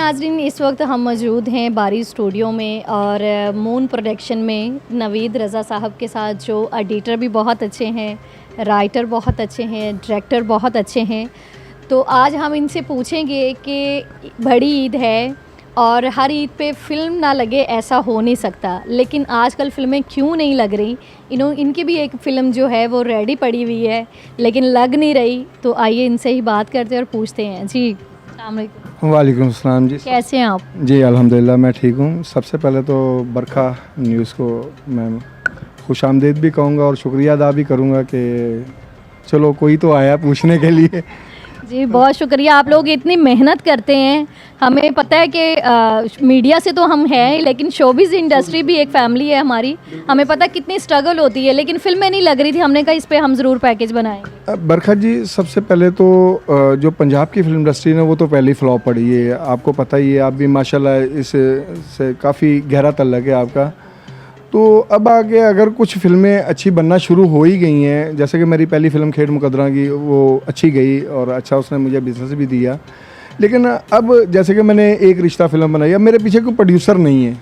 नाजरीन, इस वक्त हम मौजूद हैं बारी स्टूडियो में और मून प्रोडक्शन में नवीद रज़ा साहब के साथ, जो एडिटर भी बहुत अच्छे हैं, राइटर बहुत अच्छे हैं, डायरेक्टर बहुत अच्छे हैं। तो आज हम इनसे पूछेंगे कि बड़ी ईद है और हर ईद पे फ़िल्म ना लगे ऐसा हो नहीं सकता, लेकिन आजकल फ़िल्में क्यों नहीं लग रही। इनकी भी एक फ़िल्म जो है वो रेडी पड़ी हुई है लेकिन लग नहीं रही। तो आइए इनसे ही बात करते हैं और पूछते हैं। जी अस्सलाम वालेकुम। वालेकुम अस्सलाम जी। कैसे हैं आप? जी अल्हम्दुलिल्लाह मैं ठीक हूँ। सबसे पहले तो बरखा न्यूज़ को मैं खुशामदीद भी कहूँगा और शुक्रिया अदा भी करूँगा कि चलो कोई तो आया पूछने के लिए। जी बहुत शुक्रिया। आप लोग इतनी मेहनत करते हैं, हमें पता है कि मीडिया से तो हम हैं, लेकिन शोबिज़ इंडस्ट्री भी एक फैमिली है हमारी। हमें पता है कितनी स्ट्रगल होती है, लेकिन फिल्में नहीं लग रही थी। हमने कहा इस पे हम ज़रूर पैकेज बनाएंगे। बरखा जी, सबसे पहले तो जो पंजाब की फिल्म इंडस्ट्री है वो तो पहले ही फ्लॉप पड़ी है, आपको पता ही है। आप भी माशाल्लाह इस से काफ़ी गहरा तल्लुक़ है आपका। तो अब आगे अगर कुछ फ़िल्में अच्छी बनना शुरू हो ही गई हैं, जैसे कि मेरी पहली फ़िल्म खेड मुकद्दरा की, वो अच्छी गई और अच्छा उसने मुझे बिज़नेस भी दिया। लेकिन अब जैसे कि मैंने एक रिश्ता फ़िल्म बनाई, अब मेरे पीछे कोई प्रोड्यूसर नहीं है।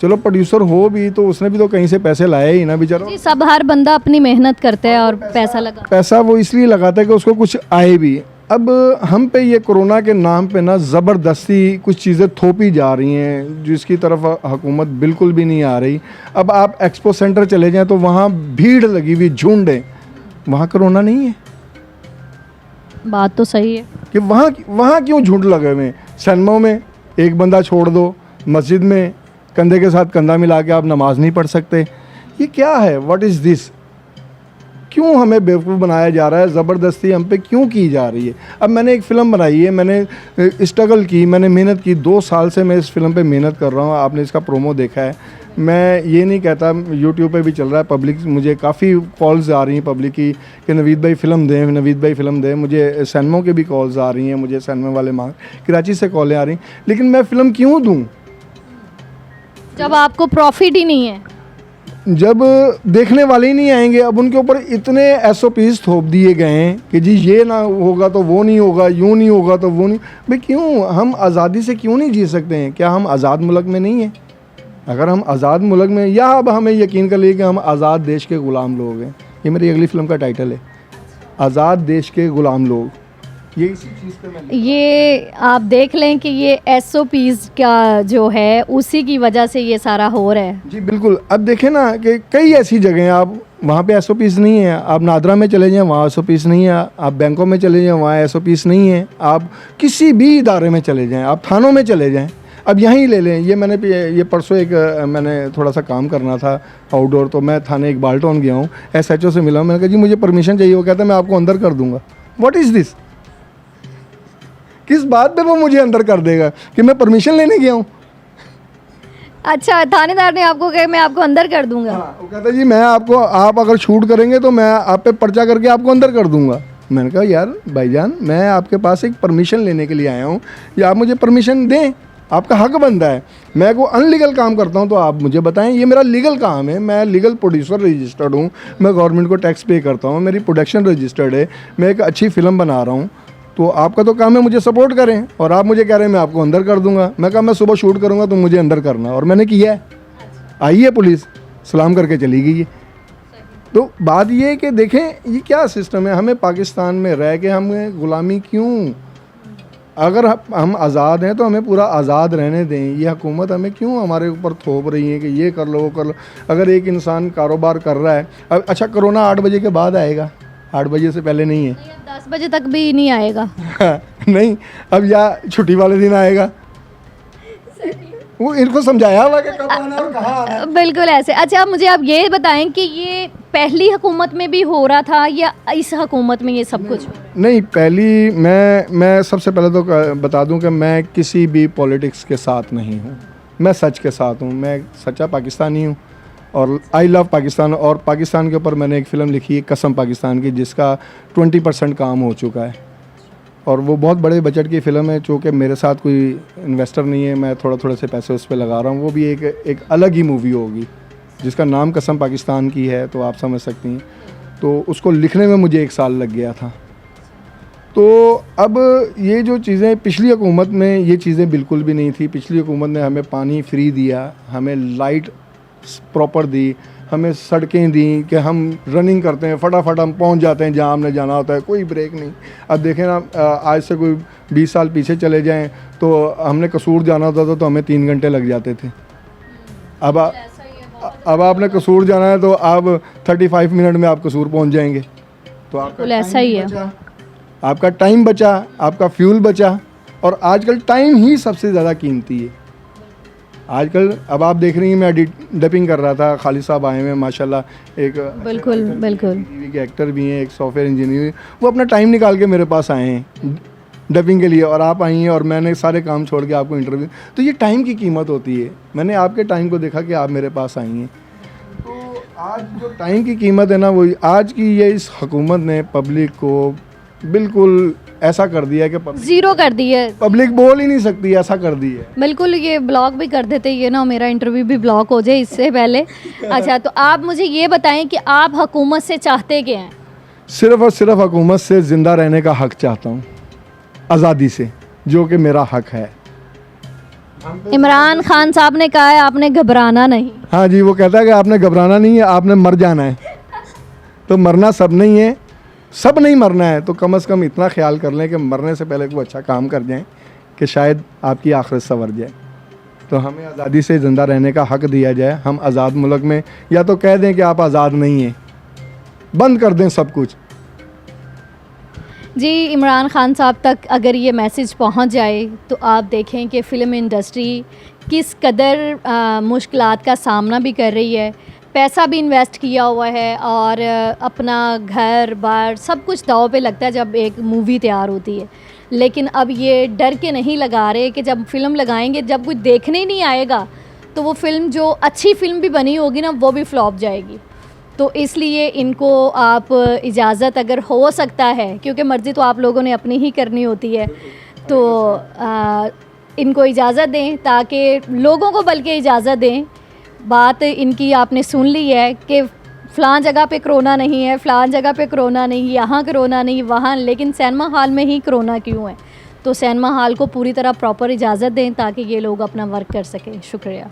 चलो प्रोड्यूसर हो भी तो उसने भी तो कहीं से पैसे लाए ही ना बेचारा। जी, सब हर बंदा अपनी मेहनत करता है और पैसा लगा। पैसा वो इसलिए लगाता है कि उसको कुछ आए भी। अब हम पे ये कोरोना के नाम पे ना ज़बरदस्ती कुछ चीज़ें थोपी जा रही हैं जिसकी तरफ हुकूमत बिल्कुल भी नहीं आ रही। अब आप एक्सपो सेंटर चले जाएं तो वहाँ भीड़ लगी हुई, झुंड है, वहाँ कोरोना नहीं है। बात तो सही है कि वहाँ क्यों झुंड लगे हुए हैं। सिनेमा में एक बंदा छोड़ दो, मस्जिद में कंधे के साथ कंधा मिला के आप नमाज नहीं पढ़ सकते। ये क्या है? What is this? क्यों हमें बेवकूफ़ बनाया जा रहा है? ज़बरदस्ती हम पे क्यों की जा रही है? अब मैंने एक फ़िल्म बनाई है, मैंने स्ट्रगल की, मैंने मेहनत की, 2 साल से मैं इस फ़िल्म पे मेहनत कर रहा हूँ। आपने इसका प्रोमो देखा है। मैं ये नहीं कहता, यूट्यूब पे भी चल रहा है, पब्लिक मुझे काफ़ी कॉल्स आ रही हैं पब्लिक की कि नवीद भाई फ़िल्म दें, नवीद भाई फ़िल्म दें। मुझे सिनेमा के भी कॉल्स आ रही हैं, मुझे सिनेमा वाले कराची से कॉलें आ रही हैं। लेकिन मैं फ़िल्म क्यों दूँ जब आपको प्रॉफिट ही नहीं है, जब देखने वाले ही नहीं आएंगे? अब उनके ऊपर इतने SOPs थोप दिए गए हैं कि जी ये ना होगा तो वो नहीं होगा, यूँ नहीं होगा तो वो नहीं। भाई क्यों हम आज़ादी से क्यों नहीं जी सकते हैं? क्या हम आज़ाद मुल्क में नहीं हैं? अगर हम आज़ाद मुल्क में, या अब हमें यकीन कर लिए कि हम आज़ाद देश के ग़ुलाम लोग हैं। ये मेरी अगली फ़िल्म का टाइटल है, आज़ाद देश के ग़ुलाम लोग। ये इसी चीज़ पे मैं, ये आप देख लें कि ये SOPs का जो है उसी की वजह से ये सारा हो रहा है। जी बिल्कुल। अब देखें ना कि कई ऐसी जगह हैं, आप वहाँ पे SOPs नहीं है। आप नादरा में चले जाएं, वहाँ SOPs नहीं है। आप बैंकों में चले जाएं, वहाँ SOPs नहीं है। आप किसी भी इदारे में चले जाएं, आप थानों में चले जाएं। अब यहीं ले लें, ये परसों एक मैंने थोड़ा सा काम करना था आउटडोर, तो मैं थाने इकबाल टाउन गया हूँ, SHO से मिला। मैंने कहा जी मुझे परमिशन चाहिए। वो कहता है मैं आपको अंदर कर दूँगा। What is this? किस बात पे वो मुझे अंदर कर देगा कि मैं परमिशन लेने गया हूँ? अच्छा, थानेदार ने आपको कहा मैं आपको अंदर कर दूंगा? हाँ, वो कहता जी मैं आपको, आप अगर शूट करेंगे तो मैं आप पे पर्चा करके आपको अंदर कर दूंगा। मैंने कहा यार भाईजान, मैं आपके पास एक परमिशन लेने के लिए आया हूँ, या आप मुझे परमिशन दें, आपका हक बनता है। मैं को अनलीगल काम करता हूँ तो आप मुझे बताएं, ये मेरा लीगल काम है। मैं लीगल प्रोड्यूसर रजिस्टर्ड हूँ, मैं गवर्नमेंट को टैक्स पे करता हूँ, मेरी प्रोडक्शन रजिस्टर्ड है, मैं एक अच्छी फ़िल्म बना रहा हूँ। तो आपका तो काम है मुझे सपोर्ट करें, और आप मुझे कह रहे हैं मैं आपको अंदर कर दूंगा। मैं कहा मैं सुबह शूट करूंगा तो मुझे अंदर करना, और मैंने किया है। आई है पुलिस, सलाम करके चली गई है। तो बात ये है कि देखें ये क्या सिस्टम है। हमें पाकिस्तान में रह के हमें ग़ुलामी क्यों? अगर हम आज़ाद हैं तो हमें पूरा आज़ाद रहने दें। ये हुकूमत हमें क्यों हमारे ऊपर थोप रही है कि ये कर लो वो कर लो। अगर एक इंसान कारोबार कर रहा है, अब अच्छा कोरोना 8 बजे के बाद आएगा, 8 बजे से पहले नहीं है। 10 बजे तक भी नहीं आएगा। नहीं, अब या छुट्टी वाले दिन आएगा। वो इनको समझाया हुआ कि कब आना और कहाँ आना। बिल्कुल ऐसे। अच्छा, अब मुझे आप ये बताएं कि ये पहली हुकूमत में भी हो रहा था या इस हुकूमत में ये सब कुछ? नहीं, पहली मैं सबसे पहले तो बता दूं कि मैं किसी भी पॉलिटिक्स के साथ नहीं हूं। मैं सच के साथ हूं। मैं सच्चा पाकिस्तानी हूं और आई लव पाकिस्तान। और पाकिस्तान के ऊपर मैंने एक फ़िल्म लिखी है, कसम पाकिस्तान की, जिसका 20% काम हो चुका है। और वो बहुत बड़े बजट की फ़िल्म है, चूँकि मेरे साथ कोई इन्वेस्टर नहीं है, मैं थोड़ा थोड़े से पैसे उस पर लगा रहा हूँ। वो भी एक अलग ही मूवी होगी जिसका नाम कसम पाकिस्तान की है, तो आप समझ सकती हैं। तो उसको लिखने में मुझे 1 साल लग गया था। तो अब ये जो चीज़ें पिछली हुकूमत में ये चीज़ें बिल्कुल भी नहीं थी। पिछली हुकूमत ने हमें पानी फ्री दिया, हमें लाइट प्रॉपर दी, हमें सड़कें दी कि हम रनिंग करते हैं, फटाफट हम पहुंच जाते हैं जहां हमने जाना होता है, कोई ब्रेक नहीं। अब देखें ना, आज से कोई 20 साल पीछे चले जाएं तो हमने कसूर जाना होता था तो हमें 3 घंटे लग जाते थे। अब आपने कसूर जाना है तो आप 35 मिनट में आप कसूर पहुंच जाएंगे। तो आपका ऐसा ही है, आपका टाइम बचा, आपका फ्यूल बचा। और आजकल टाइम ही सबसे ज़्यादा कीमती है। आजकल अब आप देख रही हैं, मैं डबिंग कर रहा था, खालिद साहब आए हुए हैं माशाल्लाह, एक बिल्कुल बिल्कुल टीवी के एक्टर भी हैं, एक सॉफ्टवेयर इंजीनियर, वो अपना टाइम निकाल के मेरे पास आए हैं डबिंग के लिए, और आप आई हैं और मैंने सारे काम छोड़ के आपको इंटरव्यू। तो ये टाइम की कीमत होती है। मैंने आपके टाइम को देखा कि आप मेरे पास आई हैं। तो आज जो टाइम की कीमत है ना, वो आज की ये इस हुकूमत ने पब्लिक को बिल्कुल ऐसा कर दिया है कि ज़ीरो कर दी है, पब्लिक बोल ही नहीं सकती, ऐसा कर दी है। बिल्कुल। ये ब्लॉक भी कर देते, ये ना मेरा इंटरव्यू भी ब्लॉक हो जाए इससे पहले। अच्छा, तो आप मुझे ये बताएं कि आप हुकूमत से चाहते क्या हैं? सिर्फ़ और सिर्फ हुकूमत से ज़िंदा रहने का हक़ चाहता हूँ, आज़ादी से, जो कि मेरा हक़ है। इमरान खान साहब ने कहा है आपने घबराना नहीं। हाँ जी, वो कहता है कि आपने घबराना नहीं है, आपने मर जाना है। तो मरना सब नहीं है, सब नहीं मरना है, तो कम से कम इतना ख्याल कर लें कि मरने से पहले कोई अच्छा काम कर जाएं कि शायद आपकी आखिरत संवर जाए। तो हमें आज़ादी से ज़िंदा रहने का हक़ दिया जाए। हम आज़ाद मुल्क में, या तो कह दें कि आप आज़ाद नहीं हैं, बंद कर दें सब कुछ। जी, इमरान खान साहब तक अगर ये मैसेज पहुंच जाए तो आप देखें कि फ़िल्म इंडस्ट्री किस कदर मुश्किलात का सामना भी कर रही है। पैसा भी इन्वेस्ट किया हुआ है और अपना घर बार सब कुछ दांव पे लगता है जब एक मूवी तैयार होती है। लेकिन अब ये डर के नहीं लगा रहे कि जब फ़िल्म लगाएंगे, जब कोई देखने ही नहीं आएगा तो वो फ़िल्म, जो अच्छी फ़िल्म भी बनी होगी ना, वो भी फ्लॉप जाएगी। तो इसलिए इनको आप इजाज़त अगर हो सकता है, क्योंकि मर्ज़ी तो आप लोगों ने अपनी ही करनी होती है, तो इनको इजाज़त दें, ताकि लोगों को बल्कि इजाज़त दें। बात इनकी आपने सुन ली है कि फ़लाँ जगह पे कोरोना नहीं है, फ़लाँ जगह पे कोरोना नहीं, यहाँ कोरोना नहीं, वहाँ, लेकिन सिनेमा हॉल में ही कोरोना क्यों है? तो सिनेमा हॉल को पूरी तरह प्रॉपर इजाज़त दें ताकि ये लोग अपना वर्क कर सकें। शुक्रिया।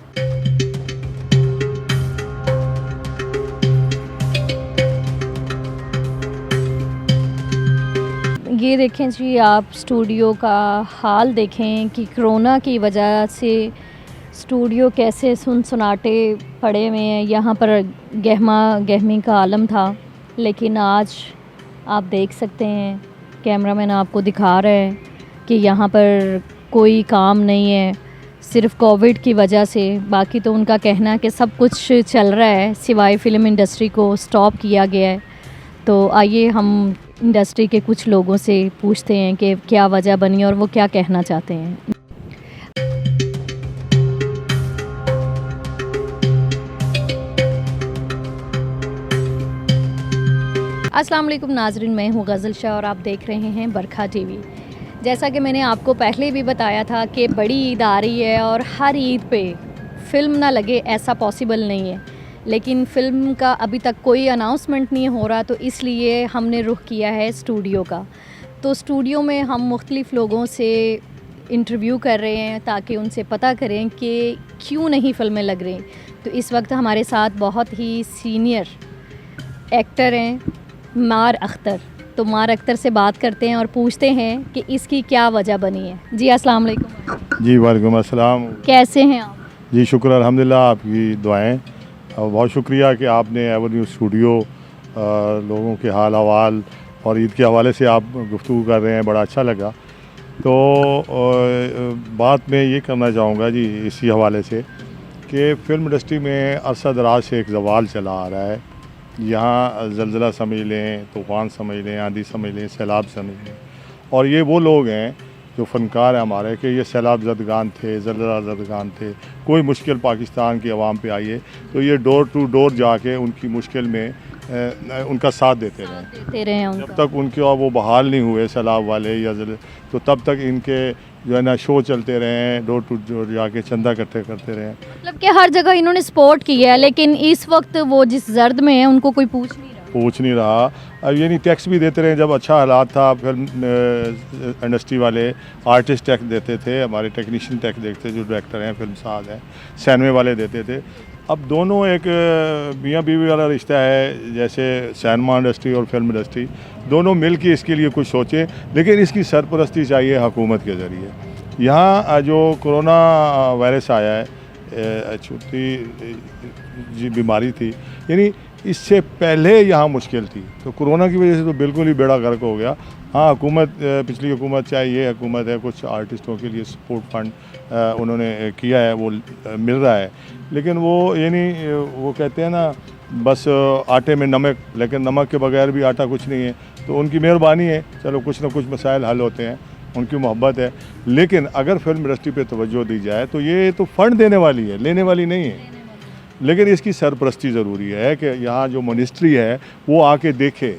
ये देखें जी, आप स्टूडियो का हाल देखें कि कोरोना की वजह से स्टूडियो कैसे सुनसनाटे पड़े हुए हैं। यहाँ पर गहमा गहमी का आलम था, लेकिन आज आप देख सकते हैं, कैमरामैन आपको दिखा रहे हैं कि यहाँ पर कोई काम नहीं है, सिर्फ कोविड की वजह से। बाकी तो उनका कहना है कि सब कुछ चल रहा है, सिवाय फ़िल्म इंडस्ट्री को स्टॉप किया गया है। तो आइए हम इंडस्ट्री के कुछ लोगों से पूछते हैं कि क्या वजह बनी और वो क्या कहना चाहते हैं। अस्सलाम वालेकुम नाज़रीन, मैं हूँ गज़ल शाह और आप देख रहे हैं बरखा टीवी। जैसा कि मैंने आपको पहले भी बताया था कि बड़ी ईद आ रही है और हर ईद पे फ़िल्म ना लगे ऐसा पॉसिबल नहीं है, लेकिन फ़िल्म का अभी तक कोई अनाउंसमेंट नहीं हो रहा, तो इसलिए हमने रुख किया है स्टूडियो का। तो स्टूडियो में हम मुख्तलिफ़ लोगों से इंटरव्यू कर रहे हैं ताकि उनसे पता करें कि क्यों नहीं फ़िल्में लग रही। तो इस वक्त हमारे साथ बहुत ही सीनियर एक्टर हैं मार अख्तर। तो मार अख्तर से बात करते हैं और पूछते हैं कि इसकी क्या वजह बनी है। जी अस्सलाम वालेकुम। जी वालेकुम अस्सलाम। कैसे हैं आप? जी शुक्र अल्हम्दुलिल्लाह, आपकी दुआएं। और बहुत शुक्रिया कि आपने एवेन्यू स्टूडियो लोगों के हाल अहवाल और ईद के हवाले से आप गुफ्तगू कर रहे हैं, बड़ा अच्छा लगा। तो बात मैं ये करना चाहूँगा जी इसी हवाले से कि फ़िल्म इंडस्ट्री में अरसा दराज से एक ज़वाल चला आ रहा है। यहाँ ज़लज़ला समझ लें, तूफ़ान समझ लें, आंधी समझ लें, सैलाब समझ लें, और ये वो लोग हैं जो फ़नकार हैं हमारे कि ये सैलाब ज़दगान थे, ज़लज़ला ज़दगान थे। कोई मुश्किल पाकिस्तान की आवाम पे आई है तो ये डोर टू डोर जाके उनकी मुश्किल में उनका साथ देते रहे। जब तक उनके वो बहाल नहीं हुए सैलाब वाले या तो तब तक इनके जो है ना शो चलते रहे, डोर टू डोर जाके चंदा इकट्ठे करते रहे। मतलब कि हर जगह इन्होंने सपोर्ट किया है, लेकिन इस वक्त वो जिस जर्द में है उनको कोई पूछ नहीं रहा। पहुंच नहीं रहा। अब ये नहीं टैक्स भी देते रहे, जब अच्छा हालात था फिल्म इंडस्ट्री वाले आर्टिस्ट टैक्स देते थे, हमारे टेक्नीशियन टैक्स देखते जो डायरेक्टर हैं, फिल्म साज हैं, सिनेमा वाले देते थे। अब दोनों एक मियाँ बीवी वाला रिश्ता है, जैसे सिनेमा इंडस्ट्री और फिल्म इंडस्ट्री दोनों मिल के इसके लिए कुछ सोचें, लेकिन इसकी सरपरस्ती चाहिए हुकूमत के ज़रिए। यहाँ जो कोरोना वायरस आया है, छूती बीमारी थी, यानी इससे पहले यहाँ मुश्किल थी, तो कोरोना की वजह से तो बिल्कुल ही बेड़ा गर्क हो गया। हाँ, हुकूमत, पिछली हुकूमत चाहे ये हुकूमत है, कुछ आर्टिस्टों के लिए सपोर्ट फंड उन्होंने किया है, वो मिल रहा है, लेकिन वो ये नहीं, वो कहते हैं ना बस आटे में नमक, लेकिन नमक के बगैर भी आटा कुछ नहीं है। तो उनकी मेहरबानी है, चलो कुछ ना कुछ मसाइल हल होते हैं, उनकी मोहब्बत है। लेकिन अगर फिल्म इंडस्ट्री पे तवज्जो दी जाए तो ये तो फंड देने वाली है, लेने वाली नहीं है। लेकिन इसकी सरपरस्ती ज़रूरी है कि यहाँ जो मिनिस्ट्री है वो आके देखे,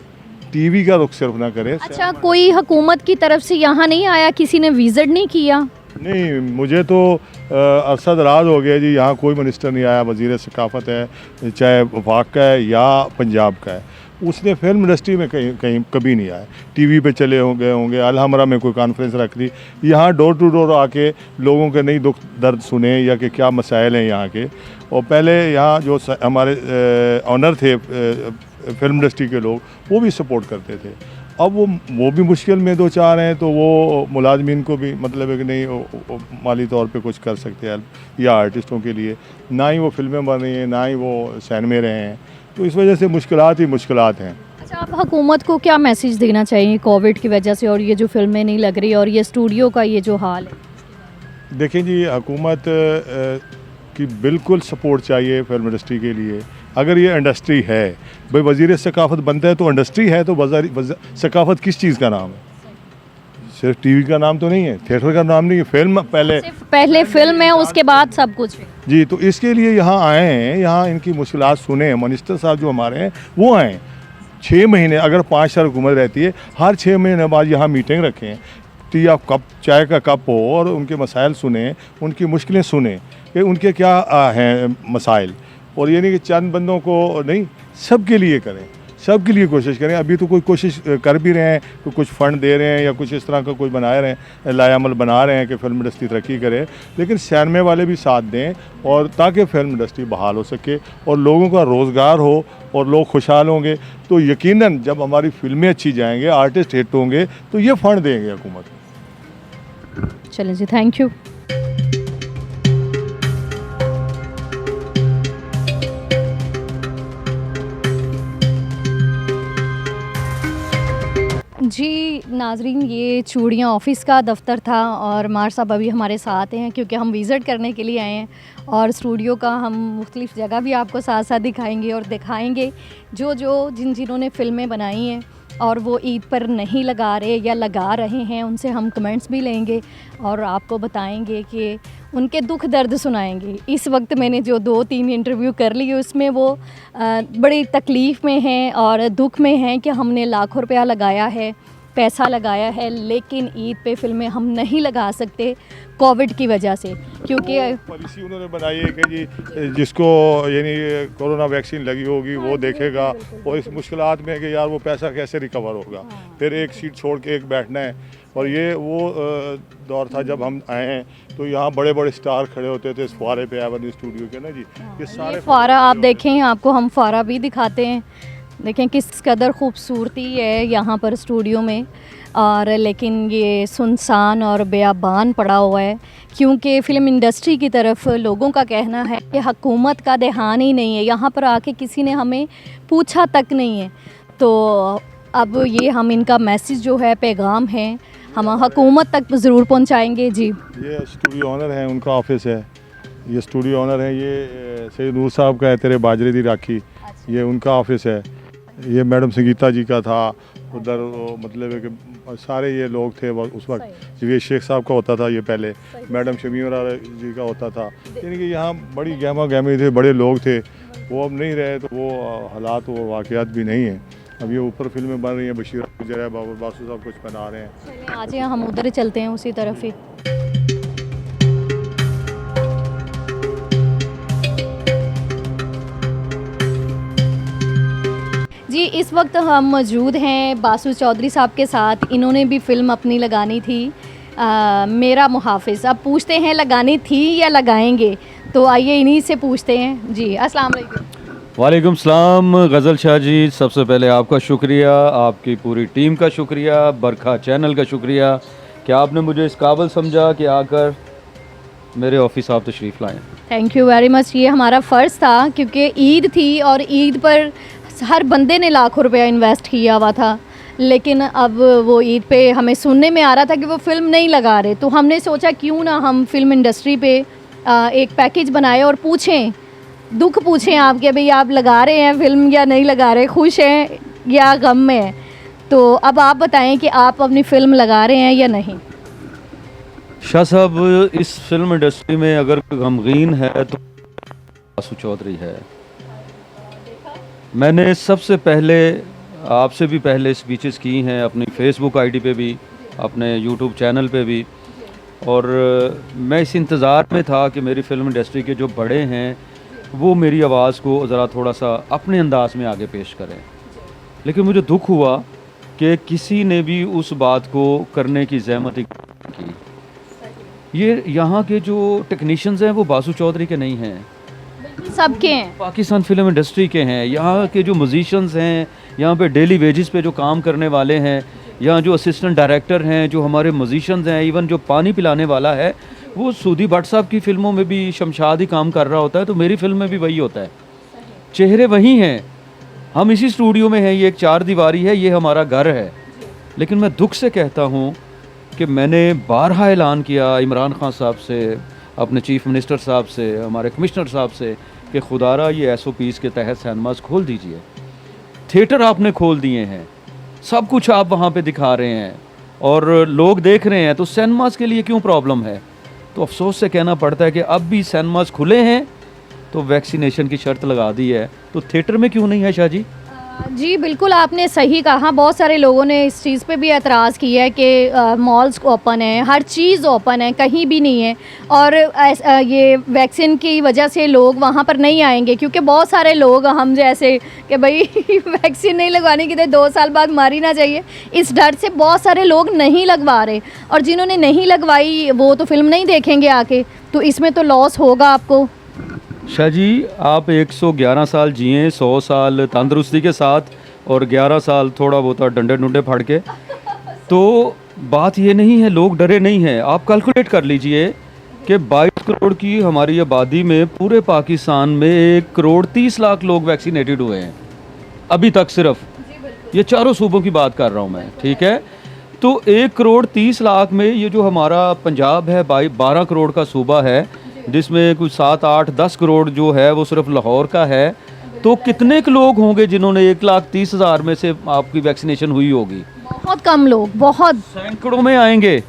टीवी का रुख सिर्फ ना करे। अच्छा, कोई हुकूमत की तरफ से यहाँ नहीं आया, किसी ने विजिट नहीं किया? नहीं, मुझे तो अरसा दराज हो गया जी, यहाँ कोई मिनिस्टर नहीं आया। वज़ीर सकाफ़त है, चाहे वफाक का है या पंजाब का है, उसने फिल्म इंडस्ट्री में कहीं कभी नहीं आया। टीवी पे चले होंगे अलहमरा में कोई कॉन्फ्रेंस रख ली, यहाँ डोर टू डोर आके लोगों के नहीं दुख दर्द सुने या कि क्या मसाइल हैं यहाँ के। और पहले यहाँ जो हमारे ऑनर थे फिल्म इंडस्ट्री के लोग, वो भी सपोर्ट करते थे। अब वो भी मुश्किल में दो चार हैं, तो वो मुलाजमीन को भी मतलब है कि नहीं वो माली तौर पे कुछ कर सकते हैं हेल्प, या आर्टिस्टों के लिए ना ही वो फिल्में बन रही हैं, ना ही वो सिनेमे रहे हैं, तो इस वजह से मुश्किलात ही मुश्किलात हैं। अच्छा, आप हुकूमत को क्या मैसेज देना चाहिए कोविड की वजह से, और ये जो फिल्में नहीं लग रही और ये स्टूडियो का ये जो हाल है? देखें जी, हुकूमत की बिल्कुल सपोर्ट चाहिए फिल्म इंडस्ट्री के लिए। अगर ये इंडस्ट्री है, भाई वज़ीर सकाफ़त बनता है तो इंडस्ट्री है, तो सकाफ़त किस चीज़ का नाम है? सिर्फ टीवी का नाम तो नहीं है, थिएटर का नाम नहीं है, फिल्म पहले फिल्म है, उसके बाद सब कुछ है जी। तो इसके लिए यहाँ आए हैं, यहाँ इनकी मुश्किलात सुने। मिनिस्टर साहब जो हमारे हैं वो आए 6 महीने, अगर 5 साल हुकूमत रहती है, हर 6 महीने बाद यहाँ मीटिंग रखें, टी या कप चाय का कप हो, और उनके मसाइल सुने, उनकी मुश्किलें सुने कि उनके क्या हैं मसाइल। और ये नहीं कि चंद बंदों को नहीं, सबके लिए करें, सबके लिए कोशिश करें। अभी तो कोई कोशिश कर भी रहे हैं कि कुछ फ़ंड दे रहे हैं या कुछ इस तरह का कोई बना रहे हैं, लायामल बना रहे हैं कि फिल्म इंडस्ट्री तरक्की करे, लेकिन सिनेमे वाले भी साथ दें, और ताकि फिल्म इंडस्ट्री बहाल हो सके और लोगों का रोज़गार हो और लोग खुशहाल होंगे। तो यकीनन जब हमारी फिल्में अच्छी जाएंगे, आर्टिस्ट हिट होंगे, तो ये फ़ंड देंगे हुकूमत। चलें जी, थैंक यू। जी नाजरीन, ये चूड़ियाँ ऑफिस का दफ्तर था और मार साहब अभी हमारे साथ हैं क्योंकि हम विज़िट करने के लिए आए हैं, और स्टूडियो का हम मुख्तलिफ़ जगह भी आपको साथ साथ दिखाएंगे और दिखाएंगे जिन्होंने फ़िल्में बनाई हैं और वो ईद पर नहीं लगा रहे या लगा रहे हैं, उनसे हम कमेंट्स भी लेंगे और आपको बताएंगे कि उनके दुख दर्द सुनाएंगे। इस वक्त मैंने जो 2-3 इंटरव्यू कर लिए उसमें वो बड़ी तकलीफ़ में हैं और दुख में हैं कि हमने लाखों रुपया लगाया है, पैसा लगाया है, लेकिन ईद पे फिल्में हम नहीं लगा सकते कोविड की वजह से, क्योंकि पॉलिसी उन्होंने बनाई है कि जी जिसको यानी कोरोना वैक्सीन लगी होगी वो देखेगा, और इस मुश्किलात में कि यार वो पैसा कैसे रिकवर होगा, फिर एक सीट छोड़ के एक बैठना है। और ये वो दौर था जब हम आए हैं, तो यहाँ बड़े बड़े स्टार खड़े होते थे इस फुआरे पे, एवेन्यू स्टूडियो के ना जी, ये सारे फुआरा आप देखें, आपको हम फुआरा भी दिखाते हैं, देखें किस कदर खूबसूरती है यहाँ पर स्टूडियो में। और लेकिन ये सुनसान और बेआबान पड़ा हुआ है क्योंकि फ़िल्म इंडस्ट्री की तरफ लोगों का कहना है कि हुकूमत का ध्यान ही नहीं है, यहाँ पर आके किसी ने हमें पूछा तक नहीं है। तो अब ये हम इनका मैसेज जो है, पैगाम है, हम हुकूमत तक ज़रूर पहुँचाएँगे। जी, ये स्टूडियो ऑनर है, उनका ऑफिस है, ये स्टूडियो ऑनर है, ये सैयद नूर साहब का है, तेरे बाजरे दी राखी, ये उनका ऑफिस है। ये मैडम संगीता जी का था उधर, मतलब है कि सारे ये लोग थे उस वक्त। ये शेख साहब का होता था ये पहले, मैडम शमीरा जी का होता था, यानी कि यहाँ बड़ी गहमा गहमी थे, बड़े लोग थे। वो अब नहीं रहे, तो वो हालात वो वाक़यात भी नहीं हैं। अब ये ऊपर फिल्में बन रही हैं, बशीर गुजर है, बाबू बासु साहब कुछ बना रहे हैं। आज हम उधर ही चलते हैं, उसी तरफ ही। जी जी इस वक्त हम मौजूद हैं बासु चौधरी साहब के साथ। इन्होंने भी फ़िल्म अपनी लगानी थी मेरा मुहाफ़िज़। अब पूछते हैं लगानी थी या लगाएंगे, तो आइए इन्हीं से पूछते हैं। जी अस्सलाम वालेकुम। वालेकुम सलाम गज़ल शाह जी, सबसे पहले आपका शुक्रिया, आपकी पूरी टीम का शुक्रिया, बरखा चैनल का शुक्रिया कि आपने मुझे इस काबिल समझा कि आकर मेरे ऑफिस आप तशरीफ़ लाएँ। Thank you very much. ये हमारा फ़र्ज़ था क्योंकि ईद थी और ईद पर हर बंदे ने लाखों रुपया इन्वेस्ट किया हुआ था, लेकिन अब वो ईद पे हमें सुनने में आ रहा था कि वो फ़िल्म नहीं लगा रहे, तो हमने सोचा क्यों ना हम फ़िल्म इंडस्ट्री पे एक पैकेज बनाए और पूछें, दुख पूछें आप कि भाई आप लगा रहे हैं फ़िल्म या नहीं लगा रहे, खुश हैं या गम में हैं। तो अब आप बताएं कि आप अपनी फ़िल्म लगा रहे हैं या नहीं। शाह साहब, इस फिल्म इंडस्ट्री में अगर कोई गमगीन है तो बासु चौधरी है। मैंने सबसे पहले आपसे भी पहले स्पीचेस की हैं, अपनी फेसबुक आईडी पे भी, अपने यूट्यूब चैनल पे भी, और मैं इस इंतज़ार में था कि मेरी फ़िल्म इंडस्ट्री के जो बड़े हैं वो मेरी आवाज़ को ज़रा थोड़ा सा अपने अंदाज में आगे पेश करें। लेकिन मुझे दुख हुआ कि किसी ने भी उस बात को करने की ज़हमत की। ये यहाँ के जो टेक्नीशियंस हैं वो बासु चौधरी के नहीं हैं, सबके हैं, पाकिस्तान फिल्म इंडस्ट्री के हैं। यहाँ के जो म्यूजिशियंस हैं, यहाँ पे डेली वेजेस पे जो काम करने वाले हैं, यहाँ जो असिस्टेंट डायरेक्टर हैं, जो हमारे म्यूजिशियंस हैं, इवन जो पानी पिलाने वाला है वो सूदी भट्ट साहब की फ़िल्मों में भी शमशाद ही काम कर रहा होता है, तो मेरी फ़िल्म में भी वही होता है। चेहरे वही हैं, हम इसी स्टूडियो में हैं, ये एक 4 दीवारी है, ये हमारा घर है। लेकिन मैं दुख से कहता हूँ कि मैंने बारहा ऐलान किया इमरान खान साहब से, अपने चीफ मिनिस्टर साहब से, हमारे कमिश्नर साहब से कि खुदारा ये SOPs के तहत सिनेमास खोल दीजिए। थिएटर आपने खोल दिए हैं, सब कुछ आप वहाँ पे दिखा रहे हैं और लोग देख रहे हैं, तो सिनेमास के लिए क्यों प्रॉब्लम है? तो अफसोस से कहना पड़ता है कि अब भी सिनेमास खुले हैं तो वैक्सीनेशन की शर्त लगा दी है, तो थिएटर में क्यों नहीं है शाह जी? जी बिल्कुल आपने सही कहा। बहुत सारे लोगों ने इस चीज़ पे भी एतराज़ किया है कि मॉल्स ओपन है, हर चीज़ ओपन है, कहीं भी नहीं है, और ये वैक्सीन की वजह से लोग वहाँ पर नहीं आएंगे, क्योंकि बहुत सारे लोग हम जैसे कि भाई वैक्सीन नहीं लगवाने की, 2 साल बाद मारी ना जाइए, इस डर से बहुत सारे लोग नहीं लगवा रहे, और जिन्होंने नहीं लगवाई वो तो फिल्म नहीं देखेंगे आके, तो इसमें तो लॉस होगा आपको। शाह जी, आप 111 साल जिए, 100 साल तंदुरुस्ती के साथ और 11 साल थोड़ा बहुत डंडे डुंडे फाड़ के, तो बात ये नहीं है, लोग डरे नहीं हैं। आप कैलकुलेट कर लीजिए कि 22 करोड़ की हमारी आबादी में पूरे पाकिस्तान में 1 करोड़ 30 लाख लोग वैक्सीनेटेड हुए हैं अभी तक सिर्फ। ये चारों सूबों की बात कर रहा हूँ मैं, ठीक है? तो 1 करोड़ 30 लाख में ये जो हमारा पंजाब है 12 करोड़ का सूबा है, जिसमें कुछ 7, 8, 10 करोड़ जो है वो सिर्फ लाहौर का है, तो कितने के लोग होंगे जिन्होंने 1,30,000 में से आपकी वैक्सीनेशन हुई होगी? बहुत कम लोग, बहुत सैकड़ों में आएंगे,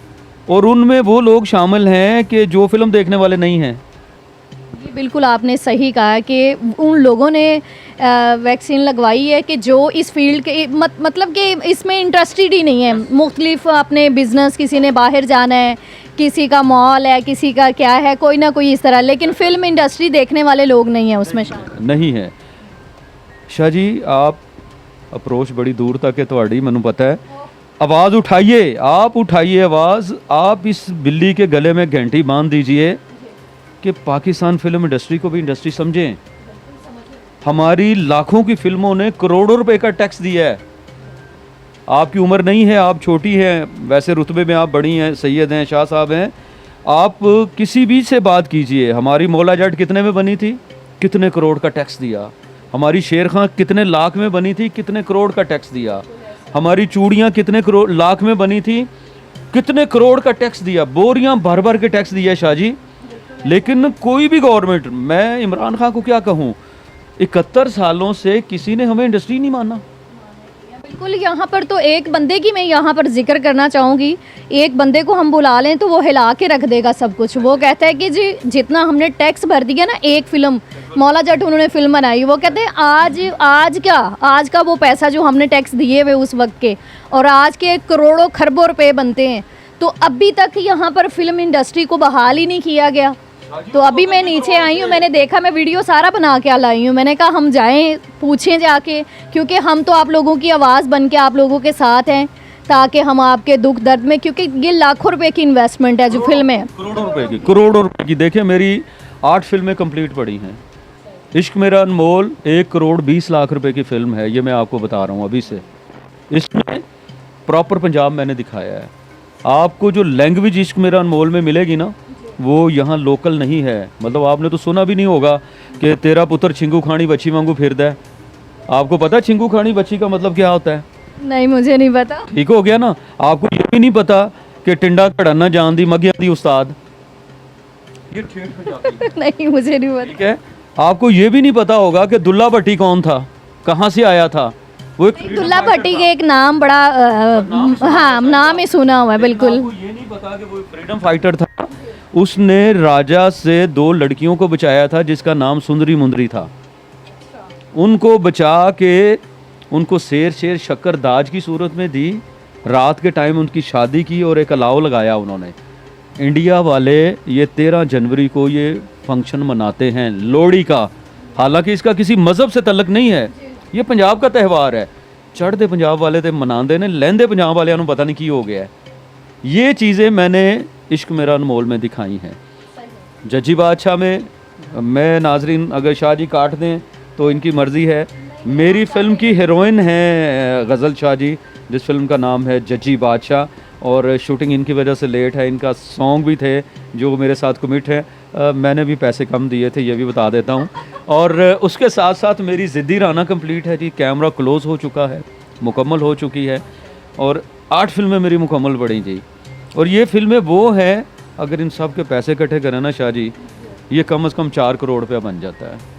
और उनमें वो लोग शामिल हैं कि जो फिल्म देखने वाले नहीं हैं। जी बिल्कुल आपने सही कहा कि उन लोगों ने वैक्सीन लगवाई है कि जो इस फील्ड के मतलब कि इसमें इंटरेस्टेड ही नहीं है। मुख्तलिफ अपने बिज़नेस, किसी ने बाहर जाना है, किसी का मॉल है, किसी का क्या है, कोई ना कोई इस तरह, लेकिन फ़िल्म इंडस्ट्री देखने वाले लोग नहीं हैं उसमें नहीं है। शाह जी, आप अप्रोच बड़ी दूर तक है ਤੁਹਾਡੀ, ਮੈਨੂੰ पता है। आवाज़ उठाइए, आप उठाइए आवाज़, आप इस बिल्ली के गले में घंटी बांध दीजिए कि पाकिस्तान फिल्म इंडस्ट्री को भी इंडस्ट्री समझें। हमारी लाखों की फिल्मों ने करोड़ों रुपए का टैक्स दिया है। आपकी उम्र नहीं है, आप छोटी हैं, वैसे रुतबे में आप बड़ी हैं, सैयद हैं, शाह साहब हैं, आप किसी भी से बात कीजिए। हमारी मौला जट कितने में बनी थी, कितने करोड़ का टैक्स दिया? हमारी शेर खां कितने लाख में बनी थी, कितने करोड़ का टैक्स दिया? हमारी चूड़ियाँ कितने करोड़ लाख में बनी थी, कितने करोड़ का टैक्स दिया? बोरियाँ भर भर के टैक्स दिया शाह जी। लेकिन कोई भी गवर्नमेंट, मैं इमरान खान को क्या कहूँ, 71 सालों से किसी ने हमें इंडस्ट्री नहीं माना। बिल्कुल, यहाँ पर तो एक बंदे की मैं यहाँ पर जिक्र करना चाहूँगी। एक बंदे को हम बुला लें तो वो हिला के रख देगा सब कुछ। वो कहता है कि जी जितना हमने टैक्स भर दिया ना, एक फ़िल्म मौला जट उन्होंने फ़िल्म बनाई, वो कहते हैं आज का वो पैसा जो हमने टैक्स दिए हुए उस वक्त के, और आज के करोड़ों खरबों रुपए बनते हैं। तो अभी तक यहाँ पर फिल्म इंडस्ट्री को बहाल ही नहीं किया गया। तो अभी मैं नीचे आई हूँ, मैंने देखा, मैं वीडियो सारा बना के लाई हूँ। मैंने कहा हम जाएं, पूछें जाके, क्योंकि हम तो आप लोगों की आवाज़ बन के आप लोगों के साथ हैं, ताकि हम आपके दुख दर्द में, क्योंकि ये लाखों रुपए की इन्वेस्टमेंट है जो फिल्म है। करोड़ों रुपए की। देखिए मेरी 8 फिल्में कंप्लीट पड़ी हैं। इश्क मेरा अनमोल 1 करोड़ 20 लाख रुपए की फिल्म है, ये मैं आपको बता रहा हूँ अभी से। इसमें प्रॉपर पंजाब मैंने दिखाया है। आपको जो लैंग्वेज इश्क मेरा अनमोल में मिलेगी ना, वो यहाँ लोकल नहीं है। मतलब आपने तो सुना भी नहीं होगा कि तेरा पुत्र छिंगू खानी बच्ची वांगू फिरदा है। आपको पता है छिंगू खानी बच्ची का मतलब क्या होता है? नहीं, मुझे नहीं पता। ठीक हो गया ना। आपको ये भी नहीं पता कि टिंडा घड़ना जान दी मगिया दी उस्ताद, ये ठेठ पंजाबी है। नहीं, मुझे नहीं पता। ठीक है। आपको ये भी नहीं पता होगा कि दुल्ला भट्टी कौन था, कहाँ से आया था। वो एक दुल्ला भट्टी के एक नाम बड़ा हाँ, नाम ही सुना हुआ है बिल्कुल। आपको ये नहीं पता कि वो फ्रीडम फाइटर था। उसने राजा से 2 लड़कियों को बचाया था जिसका नाम सुंदरी मुंदरी था। उनको बचा के उनको शेर शक्कर दाज की सूरत में दी। रात के टाइम उनकी शादी की और एक अलाव लगाया उन्होंने। इंडिया वाले ये 13 जनवरी को ये फंक्शन मनाते हैं लोहड़ी का। हालांकि इसका किसी मज़हब से तल्लक नहीं है, ये पंजाब का त्यौहार है। चढ़ते पंजाब वाले तो मनाते ने, लहंदे पंजाब वाले पता नहीं की हो गया है। ये चीज़ें मैंने इश्क मेरा अनमोल में दिखाई हैं। जज्जी बादशाह में मैं नाजरीन अगर शाह जी काट दें तो इनकी मर्ज़ी है। मेरी फ़िल्म की हीरोइन है गज़ल शाह जी, जिस फिल्म का नाम है जज्जी बादशाह, और शूटिंग इनकी वजह से लेट है। इनका सॉन्ग भी थे जो मेरे साथ कमिट है। मैंने भी पैसे कम दिए थे, ये भी बता देता हूँ। और उसके साथ साथ मेरी ज़िद्दी राना कंप्लीट है जी। कैमरा क्लोज़ हो चुका है, मुकम्मल हो चुकी है, और 8 फिल्में मेरी मुकम्मल पड़ी जी। और ये फिल्में वो हैं, अगर इन सब के पैसे इकट्ठे करें ना शाह जी, ये कम से कम 4 करोड़ रुपया बन जाता है।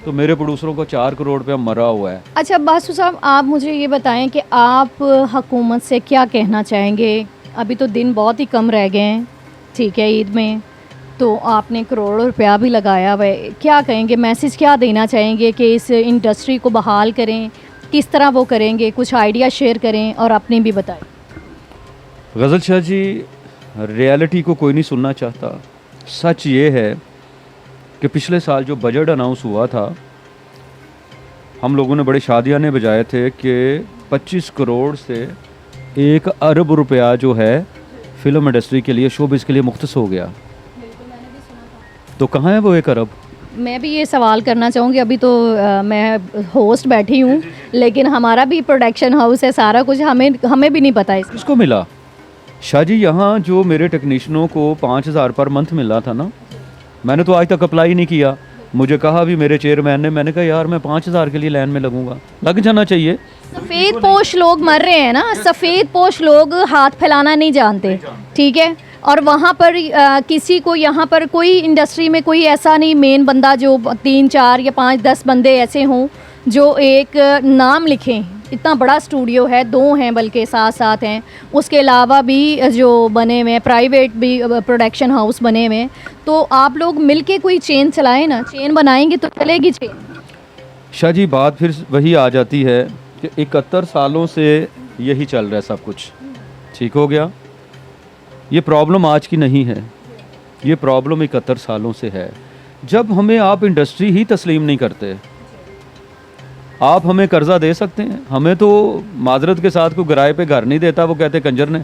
तो मेरे प्रोड्यूसरों को 4 करोड़ रुपया मरा हुआ है। अच्छा बासु साहब, आप मुझे ये बताएं कि आप हुकूमत से क्या कहना चाहेंगे? अभी तो दिन बहुत ही कम रह गए हैं, ठीक है, ईद में, तो आपने करोड़ों रुपया भी लगाया हुआ है। क्या कहेंगे, मैसेज क्या देना चाहेंगे कि इस इंडस्ट्री को बहाल करें? किस तरह वो करेंगे? कुछ आइडिया शेयर करें और अपने भी बताएं। गज़ल शाह जी, रियलिटी को कोई नहीं सुनना चाहता। सच ये है कि पिछले साल जो बजट अनाउंस हुआ था, हम लोगों ने बड़े शादियाने बजाए थे कि 25 करोड़ से 1 अरब रुपया जो है फिल्म इंडस्ट्री के लिए, शोबिज़ के लिए मुख्तस हो गया। तो कहाँ है वो 1 अरब? मैं भी ये सवाल करना चाहूँगी। अभी तो मैं होस्ट बैठी हूँ, लेकिन हमारा भी प्रोडक्शन हाउस है, सारा कुछ हमें भी नहीं पता है। किसको मिला? शाह जी, यहाँ जो मेरे टेक्नीशियनों को 5000 पर मंथ मिल रहा था ना, मैंने तो आज तक अप्लाई नहीं किया। मुझे कहा भी मेरे चेयरमैन ने, मैंने कहा यार मैं 5000 के लिए लाइन में लगूंगा, लग जाना चाहिए। सफ़ेद पोश लोग मर रहे हैं ना, सफ़ेद पोश लोग हाथ फैलाना नहीं जानते, ठीक है। और वहाँ पर किसी को, यहाँ पर कोई इंडस्ट्री में कोई ऐसा नहीं मेन बंदा जो 3, 4 या 5, 10 बंदे ऐसे हों जो एक नाम लिखें। इतना बड़ा स्टूडियो है, 2 हैं बल्कि साथ साथ हैं, उसके अलावा भी जो बने हुए हैं प्राइवेट भी प्रोडक्शन हाउस बने हुए हैं। तो आप लोग मिलके कोई चेन चलाएं ना, चेन बनाएंगे तो चलेगी चेन। शाह जी, बात फिर वही आ जाती है कि 71 सालों से यही चल रहा है सब कुछ। ठीक हो गया, ये प्रॉब्लम आज की नहीं है, ये प्रॉब्लम 71 सालों से है। जब हमें आप इंडस्ट्री ही तस्लीम नहीं करते, आप हमें कर्जा दे सकते हैं, हमें तो माजरत के साथ कोई किराए पे घर नहीं देता, वो कहते कंजर ने।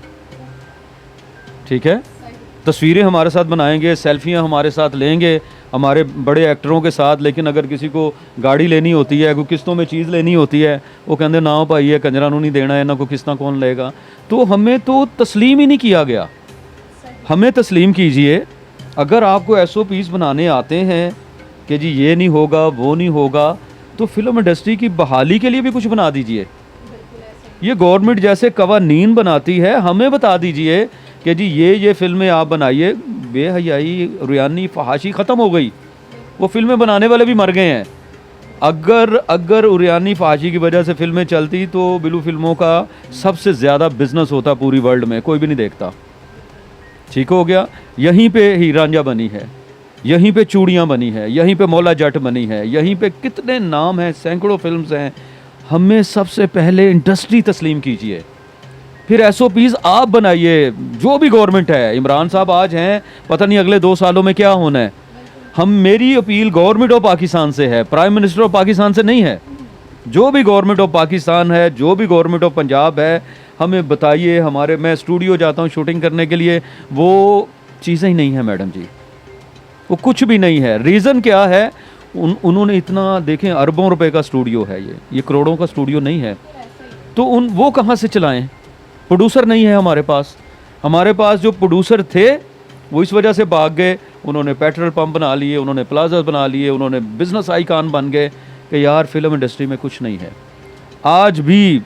ठीक है, तस्वीरें हमारे साथ बनाएंगे, सेल्फियां हमारे साथ लेंगे हमारे बड़े एक्टरों के साथ, लेकिन अगर किसी को गाड़ी लेनी होती है, कोई किस्तों में चीज़ लेनी होती है, वो कहते ना भाई है कंजरा नहीं देना है, ना कोई किस्ता कौन लेगा। तो हमें तो तस्लीम ही नहीं किया गया। हमें तस्लीम कीजिए। अगर आपको SOPs बनाने आते हैं कि जी ये नहीं होगा वो नहीं होगा, तो फिल्म इंडस्ट्री की बहाली के लिए भी कुछ बना दीजिए। ये गवर्नमेंट जैसे कवानीन बनाती है, हमें बता दीजिए कि जी ये फिल्में आप बनाइए। बेहयाई, रुयानी, फहाशी ख़त्म हो गई, वो फिल्में बनाने वाले भी मर गए हैं। अगर उरियानी फहाशी की वजह से फिल्में चलती तो बिलू फिल्मों का सबसे ज़्यादा बिजनेस होता पूरी वर्ल्ड में, कोई भी नहीं देखता। ठीक हो गया, यहीं पे हीर रांझा बनी है, यहीं पे चूड़ियाँ बनी है, यहीं पे मौला जट बनी है, यहीं पे कितने नाम हैं, सैकड़ों फिल्म्स हैं। हमें सबसे पहले इंडस्ट्री तस्लीम कीजिए, फिर SOPs आप बनाइए। जो भी गवर्नमेंट है, इमरान साहब आज हैं, पता नहीं अगले 2 सालों में क्या होना है। हम मेरी अपील गवर्नमेंट ऑफ पाकिस्तान से है, प्राइम मिनिस्टर ऑफ पाकिस्तान से नहीं है। जो भी गवर्नमेंट ऑफ पाकिस्तान है, जो भी गवर्नमेंट ऑफ पंजाब है, हमें बताइए। हमारे मैं स्टूडियो जाता हूँ शूटिंग करने के लिए, वो चीज़ें ही नहीं है मैडम जी, वो कुछ भी नहीं है। रीज़न क्या है? उन्होंने इतना, देखें अरबों रुपए का स्टूडियो है, ये करोड़ों का स्टूडियो नहीं है, तो वो कहाँ से चलाएं? प्रोड्यूसर नहीं है हमारे पास। हमारे पास जो प्रोड्यूसर थे वो इस वजह से भाग गए, उन्होंने पेट्रोल पंप बना लिए, उन्होंने प्लाजा बना लिए, उन्होंने बिजनेस आइकॉन बन गए कि यार फिल्म इंडस्ट्री में कुछ नहीं है। आज भी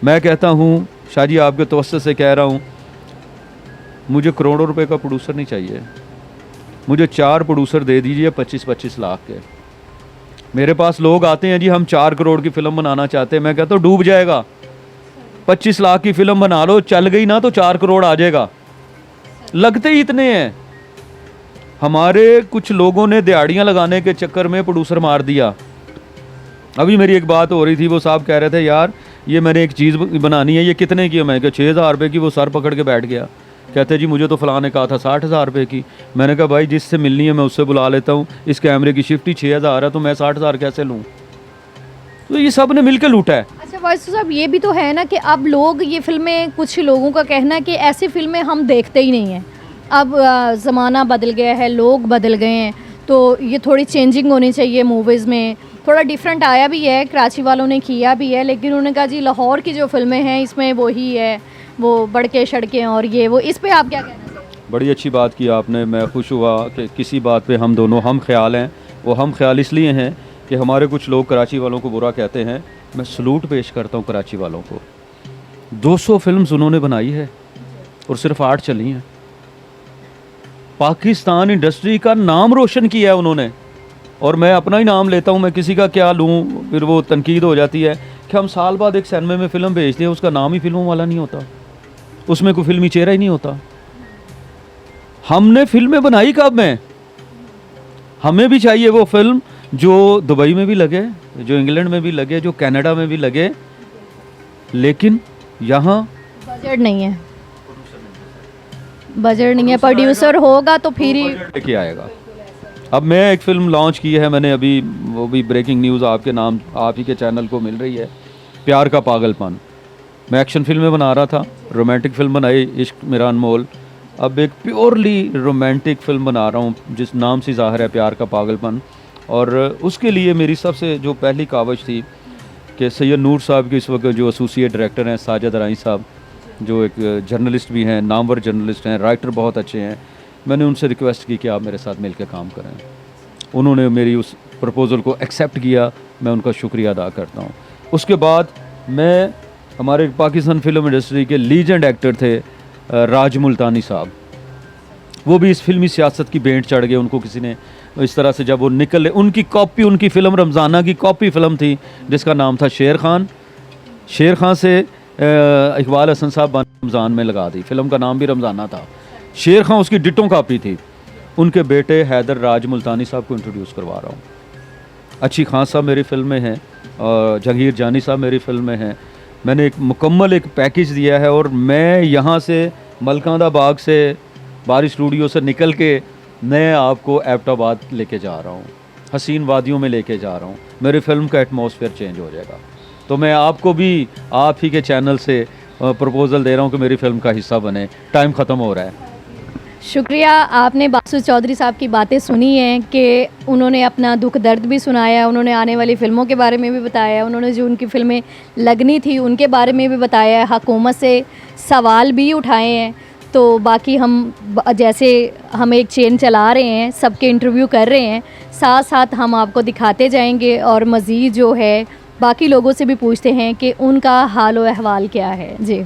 मैं कहता हूँ, शाह जी आपके तवज्जो से कह रहा हूँ, मुझे करोड़ों रुपए का प्रोड्यूसर नहीं चाहिए, मुझे 4 प्रोड्यूसर दे दीजिए 25-25 लाख के। मेरे पास लोग आते हैं जी, हम 4 करोड़ की फ़िल्म बनाना चाहते हैं, मैं कहता हूँ डूब जाएगा। 25 लाख की फ़िल्म बना लो, चल गई ना तो 4 करोड़ आ जाएगा, लगते ही इतने हैं। हमारे कुछ लोगों ने दिहाड़ियाँ लगाने के चक्कर में प्रोड्यूसर मार दिया। अभी मेरी एक बात हो रही थी, वो साहब कह रहे थे यार ये मैंने एक चीज़ बनानी है, ये कितने की है? मैं कहा 6,000 रुपये की। वो सर पकड़ के बैठ गया, कहते जी मुझे तो फलां ने कहा था 60,000 रुपये की। मैंने कहा भाई जिससे मिलनी है मैं उससे बुला लेता हूँ, इस कैमरे की शिफ्ट ही 6,000 है तो मैं 60,000 कैसे लूँ? तो ये सब ने मिल के लूटा है। अच्छा वाइस साहब, ये भी तो है ना कि अब लोग ये फिल्में, कुछ लोगों का कहना है कि ऐसी फिल्में हम देखते ही नहीं हैं। अब ज़माना बदल गया है, लोग बदल गए हैं, तो ये थोड़ी चेंजिंग होनी चाहिए मूवीज़ में। थोड़ा डिफरेंट आया भी है, कराची वालों ने किया भी है, लेकिन उन्होंने कहा जी लाहौर की जो फिल्में हैं इसमें वही है, वो बड़के शड़के और ये वो। इस पे आप क्या कहना चाहेंगे? बड़ी अच्छी बात की आपने, मैं खुश हुआ कि किसी बात पे हम दोनों हम ख्याल हैं। वो हम ख्याल इसलिए हैं कि हमारे कुछ लोग कराची वालों को बुरा कहते हैं, मैं सलूट पेश करता हूँ कराची वालों को। 200 फिल्म्स उन्होंने बनाई है और सिर्फ 8 चली हैं। पाकिस्तान इंडस्ट्री का नाम रोशन किया है उन्होंने, और मैं अपना ही नाम लेता हूँ, मैं किसी का क्या लूँ, फिर वो तनकीद हो जाती है कि हम साल बाद एक सिनेमा में फ़िल्म भेजते हैं, उसका नाम ही फिल्मों वाला नहीं होता, उसमें कोई फिल्मी चेहरा ही नहीं होता। हमने फिल्में बनाई कब में? हमें भी चाहिए वो फिल्म जो दुबई में भी लगे, जो इंग्लैंड में भी लगे, जो कनाडा में भी लगे, लेकिन यहाँ बजट नहीं है, बजट नहीं है। प्रोड्यूसर होगा तो फिर ही लेके आएगा। अब मैं एक फ़िल्म लॉन्च की है मैंने अभी, वो भी ब्रेकिंग न्यूज़ आपके नाम, आप ही के चैनल को मिल रही है, प्यार का पागलपन। मैं एक्शन फिल्में बना रहा था, रोमांटिक फिल्म बनाई इश्क मेरा अनमोल, अब एक प्योरली रोमांटिक फिल्म बना रहा हूँ जिस नाम से ज़ाहिर है प्यार का पागलपन। और उसके लिए मेरी सबसे जो पहली कावश थी कि सैयद नूर साहब के इस वक्त जो एसोसिएट डायरेक्टर हैं, साजिद राई साहब, जो एक जर्नलिस्ट भी हैं, नामवर जर्नलिस्ट हैं, राइटर बहुत अच्छे हैं, मैंने उनसे रिक्वेस्ट की कि आप मेरे साथ मिलकर काम करें। उन्होंने मेरी उस प्रपोज़ल को एक्सेप्ट किया, मैं उनका शुक्रिया अदा करता हूँ। उसके बाद मैं, हमारे पाकिस्तान फिल्म इंडस्ट्री के लीजेंड एक्टर थे राज मुल्तानी साहब, वो भी इस फिल्मी सियासत की भेंट चढ़ गए। उनको किसी ने इस तरह से, जब वो निकले, उनकी कॉपी, उनकी फ़िल्म रमज़ाना की कॉपी फ़िल्म थी जिसका नाम था शेर खान। शेर खान से इकबाल हसन साहब रमज़ान में लगा दी, फ़िल्म का नाम भी रमज़ाना था। शेर खान उसकी डिटो कॉपी थी। उनके बेटे हैदर राज मुल्तानी साहब को इंट्रोड्यूस करवा रहा हूँ। अच्छी खान साहब मेरी फ़िल्म में हैं और जहांगीर जानी साहब मेरी फ़िल्म में हैं। मैंने एक मुकम्मल एक पैकेज दिया है और मैं यहाँ से मलकांदा बाग से, बारी स्टूडियो से निकल के मैं आपको एबटाबाद लेके जा रहा हूँ, हसीन वादियों में लेके जा रहा हूँ। मेरी फ़िल्म का एटमॉस्फेयर चेंज हो जाएगा। तो मैं आपको भी आप ही के चैनल से प्रपोज़ल दे रहा हूँ कि मेरी फ़िल्म का हिस्सा बने। टाइम ख़त्म हो रहा है। शुक्रिया, आपने बासु चौधरी साहब की बातें सुनी हैं कि उन्होंने अपना दुख दर्द भी सुनाया, उन्होंने आने वाली फ़िल्मों के बारे में भी बताया, उन्होंने जो उनकी फ़िल्में लगनी थी उनके बारे में भी बताया, हुकूमत से सवाल भी उठाए हैं। तो बाकी हम जैसे हम एक चेन चला रहे हैं, सबके इंटरव्यू कर रहे हैं, साथ साथ हम आपको दिखाते जाएंगे और मज़ीद जो है बाकी लोगों से भी पूछते हैं कि उनका हाल व अहवाल क्या है। जी।